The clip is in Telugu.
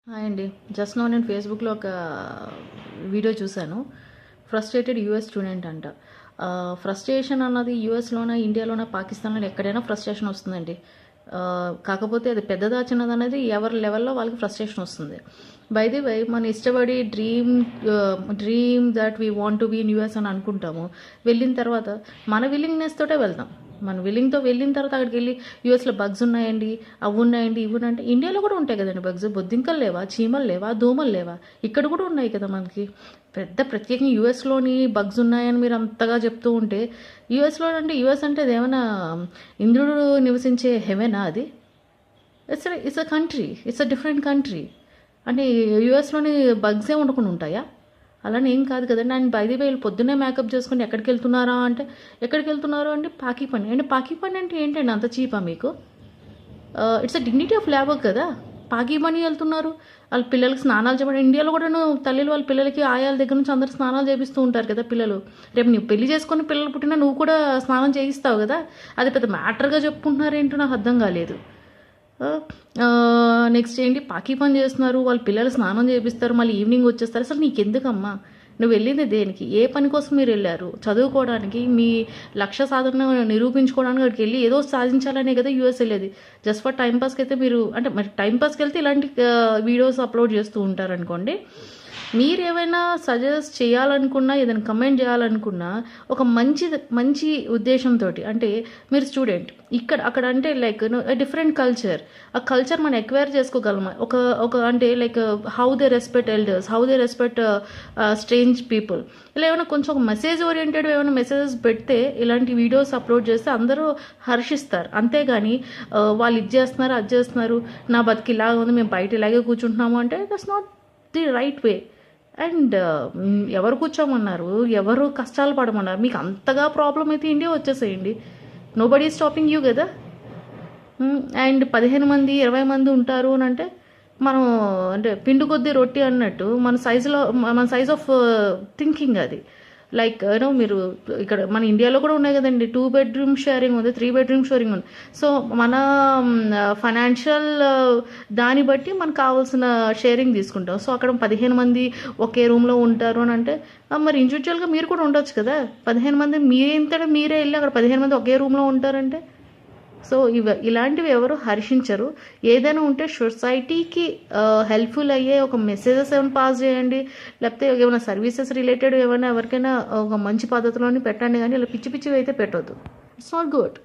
హాయ్ అండి. జస్ట్ నౌ నేను ఫేస్బుక్లో ఒక వీడియో చూశాను. ఫ్రస్ట్రేటెడ్ యూఎస్ స్టూడెంట్ అంట. ఫ్రస్ట్రేషన్ అన్నది యూఎస్లోనా, ఇండియాలోనా, పాకిస్తాన్లో ఎక్కడైనా ఫ్రస్ట్రేషన్ వస్తుందండి. కాకపోతే అది పెద్దదా చిన్నది అనేది ఎవరి లెవెల్లో వాళ్ళకి ఫ్రస్ట్రేషన్ వస్తుంది. బై ది వై మన ఇష్టపడి dream that we want to be in US అని అనుకుంటాము. వెళ్ళిన తర్వాత మన విల్లింగ్నెస్ తోటే వెళ్తాం. మన విల్లింగ్తో వెళ్ళిన తర్వాత అక్కడికి వెళ్ళి యూఎస్లో బగ్స్ ఉన్నాయండి, అవి ఉన్నాయండి, ఇవి ఉన్నాయంటే ఇండియాలో కూడా ఉంటాయి కదండి బగ్స్. బొద్దింకలు లేవా, చీమలు లేవా, దోమలు లేవా? ఇక్కడ కూడా ఉన్నాయి కదా మనకి. ప్రత్యేకంగా యూఎస్లోని బగ్స్ ఉన్నాయని మీరు అంతగా చెప్తూ ఉంటే, యూఎస్లో అంటే యూఎస్ అంటే అది ఏమైనా ఇంద్రుడు నివసించే హెవెనా అది? It's a country, it's a different country. అంటే యూఎస్లోని బగ్సే ఉండకుండా ఉంటాయా? అలానే ఏం కాదు కదండి. ఆయన బయది వీళ్ళు పొద్దున్నే మేకప్ చేసుకుని ఎక్కడికి వెళ్తున్నారా అంటే, ఎక్కడికి వెళ్తున్నారు అంటే పాకీ పని. అంటే పాకీ పని అంటే ఏంటండి, అంత చీపా మీకు? It's a dignity of labour కదా. పాకీ పని వెళ్తున్నారు. వాళ్ళ పిల్లలకి స్నానాలు చేయడం. ఇండియాలో కూడా తల్లిలు వాళ్ళ పిల్లలకి ఆయాల దగ్గర నుంచి అందరు స్నానాలు చేపిస్తూ ఉంటారు కదా పిల్లలు. రేపు నువ్వు పెళ్లి చేసుకుని పిల్లలు పుట్టినా నువ్వు కూడా స్నానం చేయిస్తావు కదా. అది పెద్ద మ్యాటర్గా చెప్పుకుంటున్నారు ఏంటో నాకు అర్థం కాలేదు. నెక్స్ట్ ఏంటి, పాకీ పని చేస్తున్నారు, వాళ్ళ పిల్లలు స్నానం చేపిస్తారు, మళ్ళీ ఈవినింగ్ వచ్చేస్తారు. అసలు నీకెందుకమ్మా? నువ్వు వెళ్ళింది దేనికి? ఏ పని కోసం మీరు వెళ్ళారు? చదువుకోవడానికి, మీ లక్ష్య సాధన నిరూపించుకోవడానికి అక్కడికి వెళ్ళి ఏదో సాధించాలనే కదా యూఎస్ వెళ్ళేది. జస్ట్ ఫర్ టైంపాస్కి అయితే మీరు, అంటే మరి టైంపాస్కి వెళ్తే ఇలాంటి వీడియోస్ అప్లోడ్ చేస్తూ ఉంటారనుకోండి. మీరు ఏమైనా సజెస్ట్ చేయాలనుకున్నా, ఏదైనా కమెంట్ చేయాలనుకున్నా ఒక మంచి ఉద్దేశంతో, అంటే మీరు స్టూడెంట్ అక్కడ అంటే లైక్ డిఫరెంట్ కల్చర్, ఆ కల్చర్ మనం ఎక్వైర్ చేసుకోగలమా? ఒక అంటే like how they respect elders, how they respect strange people, ఇలా ఏమైనా కొంచెం ఒక మెసేజ్ ఓరియంటెడ్ ఏమైనా మెసేజెస్ పెడితే, ఇలాంటి వీడియోస్ అప్లోడ్ చేస్తే అందరూ హర్షిస్తారు. అంతేగాని వాళ్ళు ఇది చేస్తున్నారు, అది చేస్తున్నారు, నా బతికి ఇలాగ ఉంది, మేము బయట ఇలాగే కూర్చుంటున్నాము అంటే that's not the right way. And ఎవరు కూర్చోమన్నారు? ఎవరు కష్టాలు పడమన్నారు? మీకు అంతగా ప్రాబ్లం అయితే ఇండియా వచ్చేసేయండి. నో బడీ స్టాపింగ్ యూ కదా. అండ్ 15 మంది 20 మంది ఉంటారు అని అంటే, మనం అంటే పిండి కొద్దీ రొట్టి అన్నట్టు మన సైజ్ ఆఫ్ థింకింగ్ అది. లైక్ మీరు ఇక్కడ మన ఇండియాలో కూడా ఉన్నాయి కదండి, 2 bedroom షేరింగ్ ఉంది, 3 bedroom షేరింగ్ ఉంది. సో మన ఫైనాన్షియల్ దాన్ని బట్టి మనకు కావాల్సిన షేరింగ్ తీసుకుంటాం. సో అక్కడ 15 మంది ఒకే రూమ్లో ఉంటారు అని అంటే, మరి ఇండివిజువల్గా మీరు కూడా ఉండొచ్చు కదా. 15 మంది మీరే వెళ్ళి అక్కడ 15 మంది ఒకే రూమ్లో ఉంటారంటే, సో ఇలాంటివి ఎవరు హర్షించరు. ఏదైనా ఉంటే సొసైటీకి హెల్ప్ఫుల్ అయ్యే ఒక మెసేజెస్ ఏమైనా పాస్ చేయండి, లేకపోతే ఏమైనా సర్వీసెస్ రిలేటెడ్ ఏమైనా ఎవరికైనా ఒక మంచి పద్ధతిలోని పెట్టండి, కానీ ఇలా పిచ్చి పిచ్చివి అయితే పెట్టొద్దు. It's not good.